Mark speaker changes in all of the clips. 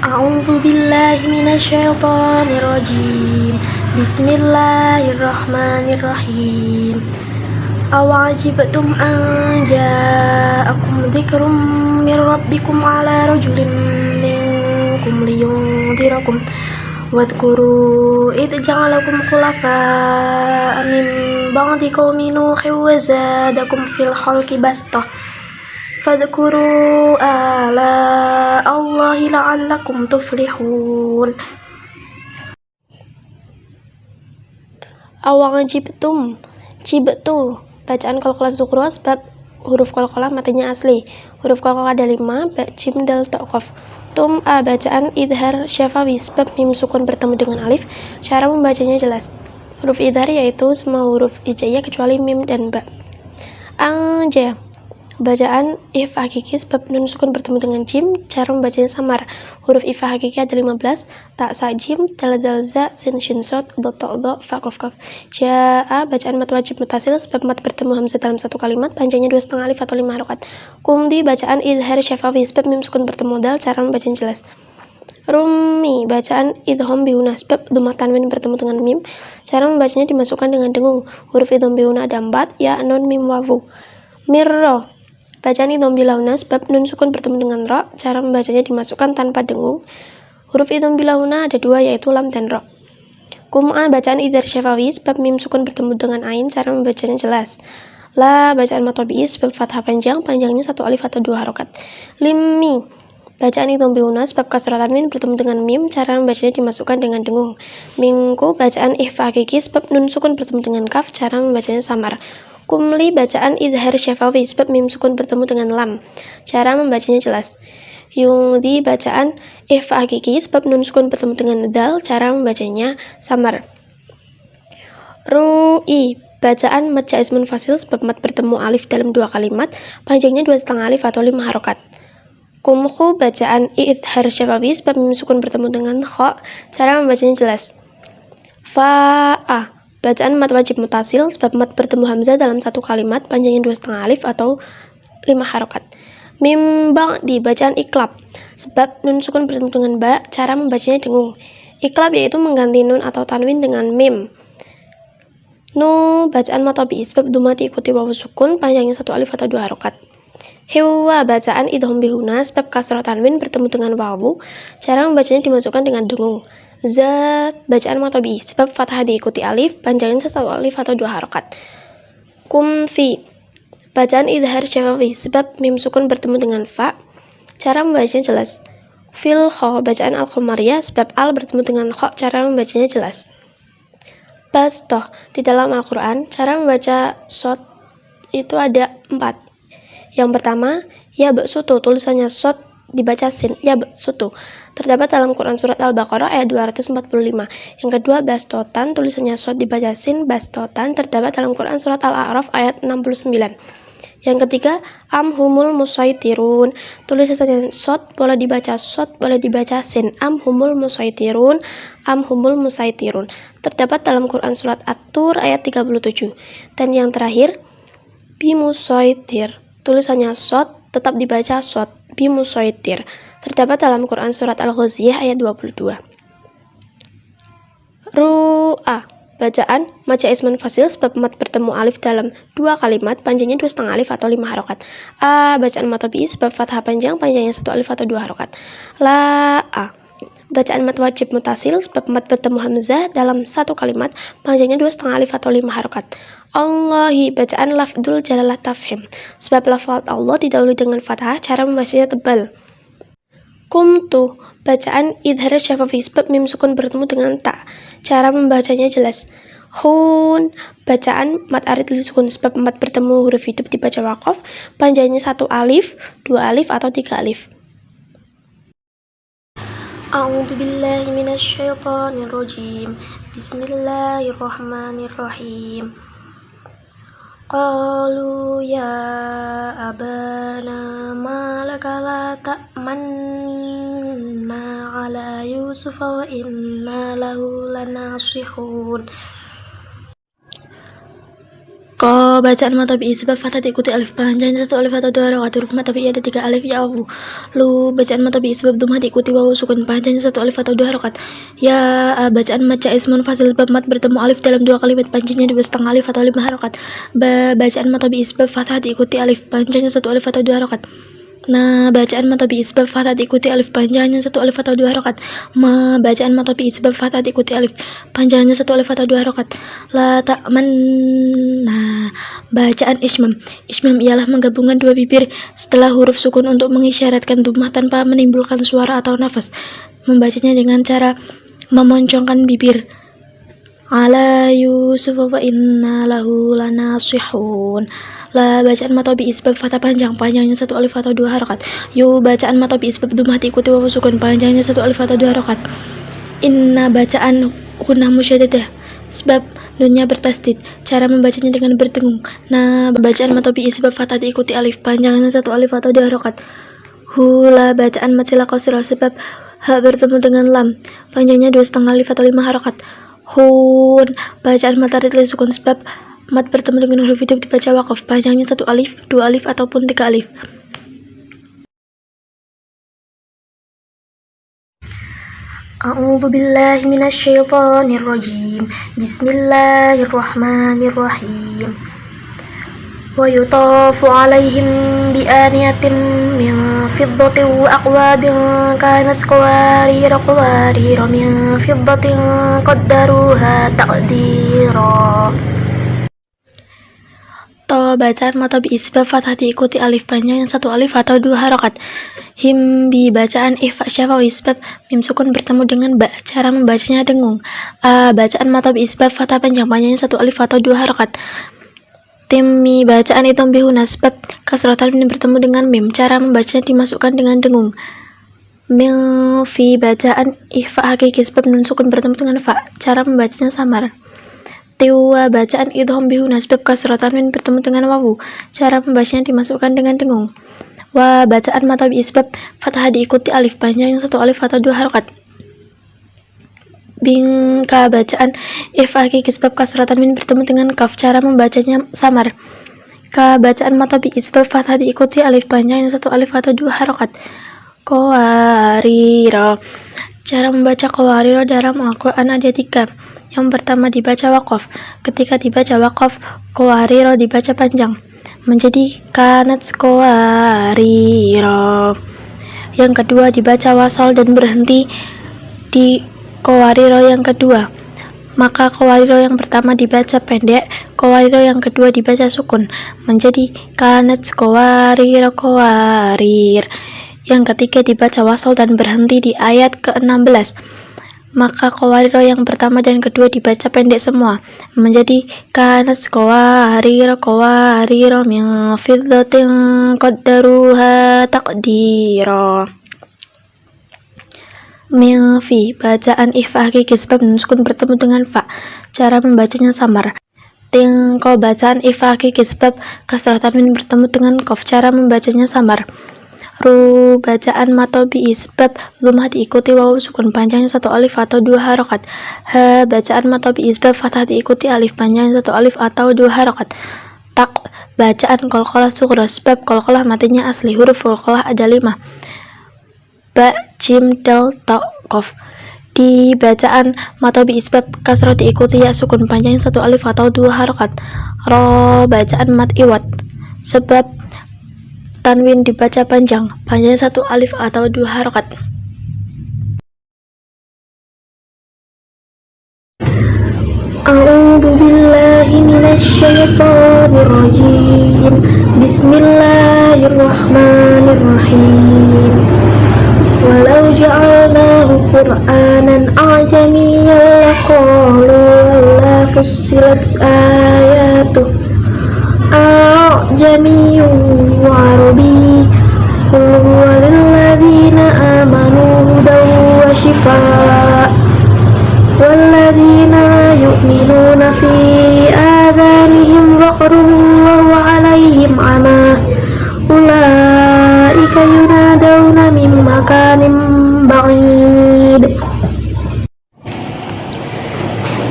Speaker 1: A'udzu billahi minasyaitonir rajim. Bismillahirrahmanirrahim. Awajibtum an ja'akum dzikrum min rabbikum ala rajulin minkum liyunzirakum wadhkuru idh ja'alakum khulafa'a min ba'di qaumi nuhin wa zadakum fil khalqi bastah fadhkuru ala Allahi la'allakum tuflihun. Awajibtum, jibtu, bacaan qalqalah zuhra sebab huruf qalqalah matinya asli. Huruf qalqalah ada 5, jim dal ta qaf. Tum a bacaan idhar syafawi sebab mim sukun bertemu dengan alif. Cara membacanya jelas. Huruf idhar yaitu semua huruf hijaiyah kecuali mim dan ba. Anja bacaan if hakiki sebab nun sukun bertemu dengan jim. Cara membacanya samar. Huruf if hakiki ada 15, tak sa jim, dal dal za, sin shin sod, dot to do, fa kof kof. Ja'a bacaan mat wajib mutasil sebab mat bertemu hamzah dalam satu kalimat, panjangnya 2,5 alif atau 5 harokat. Kumdi bacaan idhar syafawi sebab mim sukun bertemu dal. Cara membacanya jelas. Rumi bacaan idhom biuna sebab dumah tanwin bertemu dengan mim. Cara membacanya dimasukkan dengan dengung. Huruf idhom biuna ada 4, ya, non, mim, wawu. Mirro bacaan idhom bilauna sebab nun sukun bertemu dengan ro. Cara membacanya dimasukkan tanpa dengung. Huruf idhom bilauna ada 2 yaitu lam dan ro. Kum'a bacaan idhar syafawi sebab mim sukun bertemu dengan ain. Cara membacanya jelas. La bacaan matobi'i sebab fathah panjang, panjangnya 1 alif atau 2 harokat. Limmi bacaan idhom biuna sebab kasrah tanwin bertemu dengan mim. Cara membacanya dimasukkan dengan dengung. Mingku bacaan ihfa hakiki sebab nun sukun bertemu dengan kaf. Cara membacanya samar. Kumli bacaan idhar syafawi sebab mim sukun bertemu dengan lam. Cara membacanya jelas. Yungdi bacaan ihfa hakiki sebab nun sukun bertemu dengan dal. Cara membacanya samar. Ru'i bacaan mat jaiz munfasil sebab mat bertemu alif dalam 2 kalimat, panjangnya 2,5 alif atau 5 harokat. Kumhu bacaan idhar syafawi sebab mim sukun bertemu dengan kha. Cara membacanya jelas. Fa'a bacaan mat wajib mutasil sebab mat bertemu hamzah dalam 1 kalimat, panjangnya 2,5 alif atau 5 harokat. Mim ba'di bacaan iklab sebab nun sukun bertemu dengan ba. Cara membacanya dengung. Iklab yaitu mengganti nun atau tanwin dengan mim. Nu bacaan matobi sebab duma diikuti wawu sukun, panjangnya 1 alif atau 2 harokat. Hewa bacaan idhom bihuna sebab kasrah tanwin bertemu dengan wawu. Cara membacanya dimasukkan dengan dengung. Za bacaan matobi sebab fathah diikuti alif, panjangnya 1 alif atau 2 harokat. Kumfi bacaan idhar syafawi sebab mim sukun bertemu dengan fa. Cara membacanya jelas. Fil kho bacaan al-khomariyah sebab al bertemu dengan kho. Cara membacanya jelas. Bastoh di dalam Al-Quran cara membaca sod itu ada 4. Yang pertama, ya ba'sutu, tulisannya sod dibaca sin, ya ba'sutu. Terdapat dalam Quran surat Al-Baqarah ayat 245. Yang kedua, bastotan, tulisannya sod dibaca sin, bastotan. Terdapat dalam Quran surat Al-A'raf ayat 69. Yang ketiga, amhumul musaitirun, tulisannya sod boleh dibaca sod, boleh dibaca sin. Amhumul musaitirun, amhumul musaitirun. Terdapat dalam Quran surat At-Tur ayat 37. Dan yang terakhir, bimusaitir, tulisannya sod tetap dibaca sod, bimusaitir. Terdapat dalam Quran surat Al-Ghaziyah ayat 22. Ru'a bacaan mat jaiz munfasil sebab mat bertemu alif dalam 2 kalimat, panjangnya 2,5 alif atau 5 harokat. A bacaan matobi sebab fathah panjang, panjangnya 1 alif atau 2 harokat. La a bacaan mat wajib mutasil sebab mat bertemu hamzah dalam 1 kalimat, panjangnya 2,5 alif atau 5 harokat. Allahi bacaan lafdul jalalah tafhim sebab lafaz Allah didahului dengan fathah. Cara membacanya tebal. Kumtu bacaan idhar syafawi sebab mim sukun bertemu dengan ta. Cara membacanya jelas. Hun bacaan mat arid li sukun sebab mat bertemu huruf hidup dibaca waqaf, panjangnya 1 alif, 2 alif atau 3 alif. A'udzu billahi minasyaitonir rajim. Bismillahirrahmanirrahim. Qalu ya abana ma laka la ta'manna ala Yusuf wa inna lahu lanasihun. Ko bacaan mata bi sebab fathah diikuti alif panjangnya 1 alif atau 2 harokat. Huruf mata bi ada 3 alif ya wawu. Lu bacaan mata bi sebab dhammah diikuti wawu sukun panjangnya 1 alif atau 2 harokat. Ya bacaan mat jaiz munfasil sebab mat bertemu alif dalam 2 kalimat panjangnya 2,5 alif atau 5 harokat. Bacaan mata bi sebab fathah diikuti alif panjangnya 1 alif atau 2 harokat. Nah, bacaan mata bi sebab fathah diikuti alif panjangnya 1 alif atau 2 harokat. Bacaan mata bi sebab fathah diikuti alif panjangnya 1 alif atau 2 harokat. La ta'man. Nah, bacaan ismam. Ismam ialah menggabungkan dua bibir setelah huruf sukun untuk mengisyaratkan dhammah tanpa menimbulkan suara atau nafas. Membacanya dengan cara memoncongkan bibir. Ala Yusuf wa inna lahu lanasihun. La bacaan mata bi sebab fathah panjangnya 1 alif atau 2 harokat. Yu bacaan mata bi sebab dhammah diikuti wawu sukun panjangnya 1 alif atau 2 harokat. Inna bacaan gunnah musyaddadah sebab nunnya bertasdid. Cara membacanya dengan berdengung. Nah, bacaan mata bi sebab fathah diikuti alif panjangnya 1 alif atau 2 harokat. Hula bacaan mat sila qasrah sebab ha bertemu dengan lam panjangnya 2,5 alif atau 5 harokat. Hun bacaan mat tarid sukun sebab mat bertemu dengan huruf hidup dibaca waqaf panjangnya 1 alif, 2 alif ataupun 3 alif. A'udzu billahi minasyaitonir rajim. Bismillahirrahmanirrahim. Wa yutafu 'alaihim bi aniyatin min fiddatin wa aqwabin kanat qawarira min fiddatin qaddaruha taqdira. To bacaan mata bi sebab fathah diikuti alif panjang yang 1 alif atau 2 harokat. Him bi bacaan ifa syafawi sebab mim sukun bertemu dengan ba. Cara membacanya dengung. Bacaan mata bi sebab fathah panjangnya 1 alif atau 2 harokat. Tim mi bacaan itom bihuna sebab kasrah tanwin bertemu dengan mim. Cara membacanya dimasukkan dengan dengung. Mim fi bacaan ifa hakiki sebab nun sukun bertemu dengan fa. Cara membacanya samar. Tiwa bacaan idhom bihuna sebab kasrah tanwin bertemu dengan wawu. Cara membacanya dimasukkan dengan dengung. Wa bacaan mata bi sebab fathah diikuti alif panjang yang 1 alif atau 2 harokat. Bingka bacaan if hakiki sebab kasrah tanwin bertemu dengan kaf. Cara membacanya samar. Ka bacaan mata bi sebab fathah diikuti alif panjang yang 1 alif atau 2 harokat. Qawarira. Cara membaca qawarira dalam Al-Quran ada 3. Yang pertama dibaca waqaf. Ketika dibaca waqaf, qawarira dibaca panjang menjadi kanat qawarira. Yang kedua dibaca wasal dan berhenti di qawarira yang kedua. Maka qawarira yang pertama dibaca pendek, qawarira yang kedua dibaca sukun menjadi kanat qawarira qawarir. Yang ketiga dibaca wasal dan berhenti di ayat ke-16. Maka qawarira yang pertama dan kedua dibaca pendek semua menjadi kanat qawarira min fiddatin qaddaruha taqdira. Min fi bacaan ifa hakiki sebab nun sukun bertemu dengan fa. Cara membacanya samar. Tingko bacaan ifa hakiki sebab kasrah tanwin bertemu dengan qaf. Cara membacanya samar. Ru bacaan mata bi sebab dhammah diikuti wawu sukun panjangnya 1 alif atau 2 harokat. Ha bacaan mata bi sebab fathah diikuti alif panjangnya 1 alif atau 2 harokat. Tak bacaan qalqalah sughra sebab qalqalah matinya asli. Huruf qalqalah ada 5. Ba, jim, dal, ta, qaf. Di bacaan mata bi sebab kasrah diikuti ya sukun panjangnya 1 alif atau 2 harokat. Ro bacaan mat iwat sebab tanwin dibaca panjangnya 1 alif atau 2 harokat. A'udzu billahi minasyaitonir rajim. Bismillahirrahmanirrahim. Walau ja'alnahu Qur'anan a'jamiyyan laqalu la fussilat ayatuh a'jamiyyun wa arabi. Qul huwa lilladzina amanu hudan wa shifaa walladzina la yu'minuna fi adhanihim waqrun wa huwa 'alaihim 'ama ulaika yunadawna min makanin ba'id.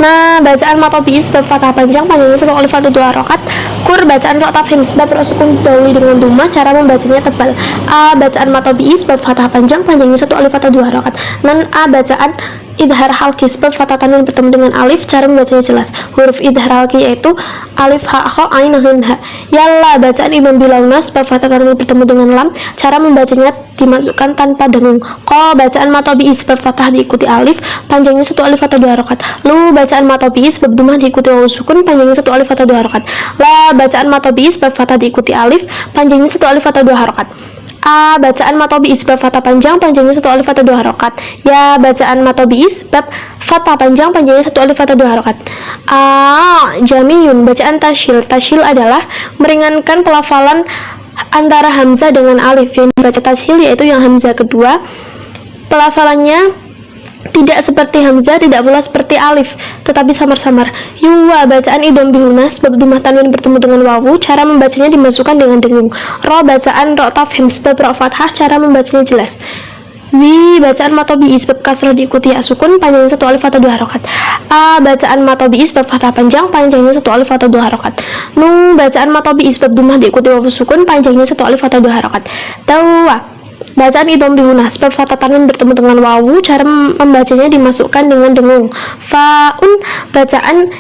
Speaker 1: Nah, bacaan matobi sebab fathah panjang, panjangnya 1 alif atau 2 harokat. Kur bacaan ro tafhim sebab ro sukun dahului dengan duma, cara membacanya tebal. A bacaan matobi sebab fathah panjang, panjangnya 1 alif atau 2 harokat. Nan a bacaan idhar halki sebab fathah tanwin bertemu dengan alif, cara membacanya jelas. Huruf idhar halki yaitu alif, ha, kha, ain, ghin, ha. Yalla bacaan idham bilauna sebab fathah tanwin bertemu dengan lam, cara membacanya dimasukkan tanpa dengung. Ko bacaan matobi sebab fathah diikuti alif, panjangnya 1 alif atau 2 harokat. Lu bacaan matobi sebab dumah diikuti wawu sukun, panjangnya 1 alif atau 2 harokat. La bacaan matobi sebab fathah diikuti alif, panjangnya 1 alif atau 2 harokat. A bacaan matobi sebab fathah panjang, panjangnya 1 alif atau 2 harokat. Ya bacaan matobi sebab fathah panjang, panjangnya 1 alif atau 2 harokat. A jamiyun bacaan tasyil. Tasyil adalah meringankan pelafalan antara hamzah dengan alif. Yang dibaca tasyil yaitu yang hamzah kedua pelafalannya tidak seperti hamzah, tidak pula seperti alif, tetapi samar-samar. Yuwa bacaan idham bihuna sebab dumah tanwin bertemu dengan wawu, cara membacanya dimasukkan dengan dengung. Ro bacaan ro tafhim sebab ro fathah, cara membacanya jelas. Wi bacaan matobi sebab kasrah diikuti ya sukun, panjangnya 1 alif atau 2 harokat. A bacaan matobi sebab fathah panjang, panjangnya 1 alif atau 2 harokat. Nu bacaan matobi sebab dumah diikuti wawu sukun, panjangnya 1 alif atau 2 harokat. Tawa bacaan idham bihuna sebab fathah tanwin bertemu dengan wawu, cara membacanya dimasukkan dengan dengung. Faun bacaan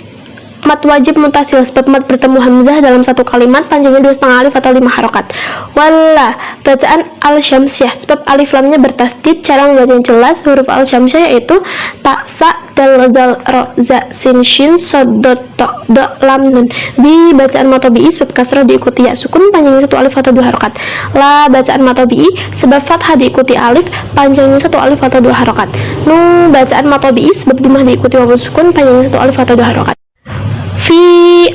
Speaker 1: mat wajib mutasil sebab mat bertemu hamzah dalam satu kalimat, panjangnya 2,5 alif atau 5 harokat. Walla bacaan al-syamsyah sebab alif lamnya bertasdid, cara membacanya jelas. Huruf al-syamsyah yaitu ta, sa, dal, ro, za, sin, shin, sod, dot, to, do, lam, nun. Bi bacaan matobi sebab kasrah diikuti ya sukun, panjangnya 1 alif atau 2 harokat. La bacaan matobi sebab fathah diikuti alif, panjangnya 1 alif atau 2 harokat. Nu bacaan matobi sebab dumah diikuti wawu sukun, panjangnya 1 alif atau 2 harokat. Fi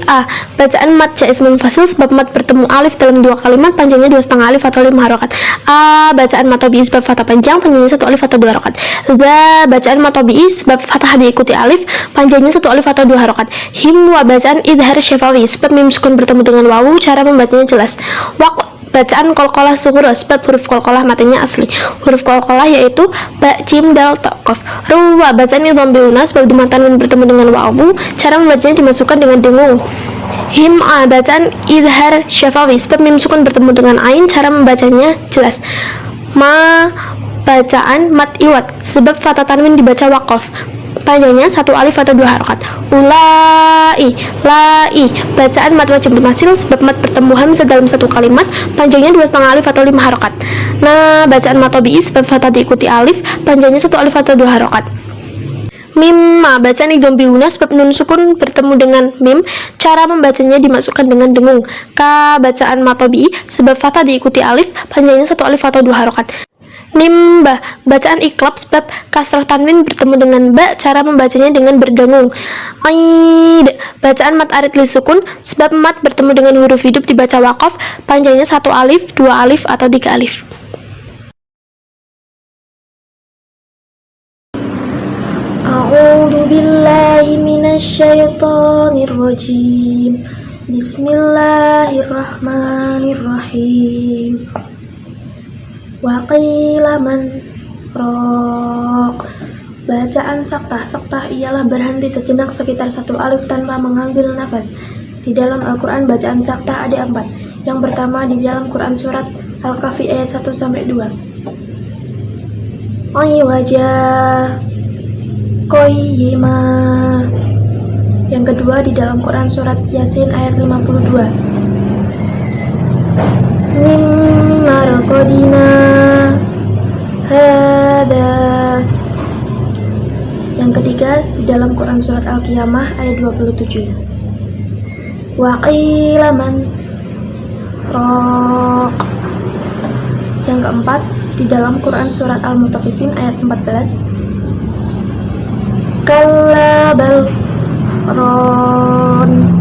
Speaker 1: a bacaan mat jaiz munfasil sebab mat bertemu alif dalam 2 kalimat, panjangnya 2,5 alif atau 5 harokat. A bacaan matobi sebab fathah panjang, panjangnya 1 alif atau 2 harokat. Za bacaan matobi sebab fathah diikuti alif, panjangnya 1 alif atau 2 harokat. Him wa bacaan idhar syafawi sebab mim sukun bertemu dengan wawu, cara membacanya jelas. Waq bacaan qalqalah sughra sebab huruf qalqalah matanya asli. Huruf qalqalah yaitu ba, jim, dal, ta, qaf. Ruwa bacaan idham bihuna sebab dumah tanwin bertemu dengan wawu, cara membacanya dimasukkan dengan dengung. Him'a bacaan idhar syafawi sebab mim sukun bertemu dengan ain, cara membacanya jelas. Ma bacaan mat iwat sebab fathah tanwin dibaca waqaf, panjangnya 1 alif atau 2 harokat. Ulai lai bacaan mat wajib mutasil sebab mat bertemu hamzah dalam satu kalimat, panjangnya 2,5 alif atau 5 harokat. Nah bacaan matobi sebab fathah diikuti alif, panjangnya 1 alif atau 2 harokat. Mimma bacaan idham bihuna sebab nun sukun bertemu dengan mim, cara membacanya dimasukkan dengan dengung. Ka bacaan matobi sebab fathah diikuti alif, panjangnya 1 alif atau 2 harokat. Nimba bacaan iklab sebab kasrah tanwin bertemu dengan ba, cara membacanya dengan berdengung. Aid bacaan mat arid li sukun sebab mat bertemu dengan huruf hidup dibaca waqaf, panjangnya 1 alif, 2 alif atau 3 alif. A'udzu billahi minasyaitonir rajim. Bismillahirrahmanirrahim. Wa qila man raq bacaan saktah. Saktah ialah berhenti sejenak sekitar 1 alif tanpa mengambil nafas. Di dalam Al-Quran bacaan saktah ada 4. Yang pertama di dalam Quran surat Al-Kahfi ayat 1-2. Ai wajah qayyima. Yang kedua di dalam Quran surat Yasin ayat 52. Mimma qadina hada. Yang ketiga di dalam Quran surat Al-Qiyamah ayat 27. Wa qila man raq. Yang keempat di dalam Quran surat Al-Mutaffifin ayat 14. Kalla bal ron.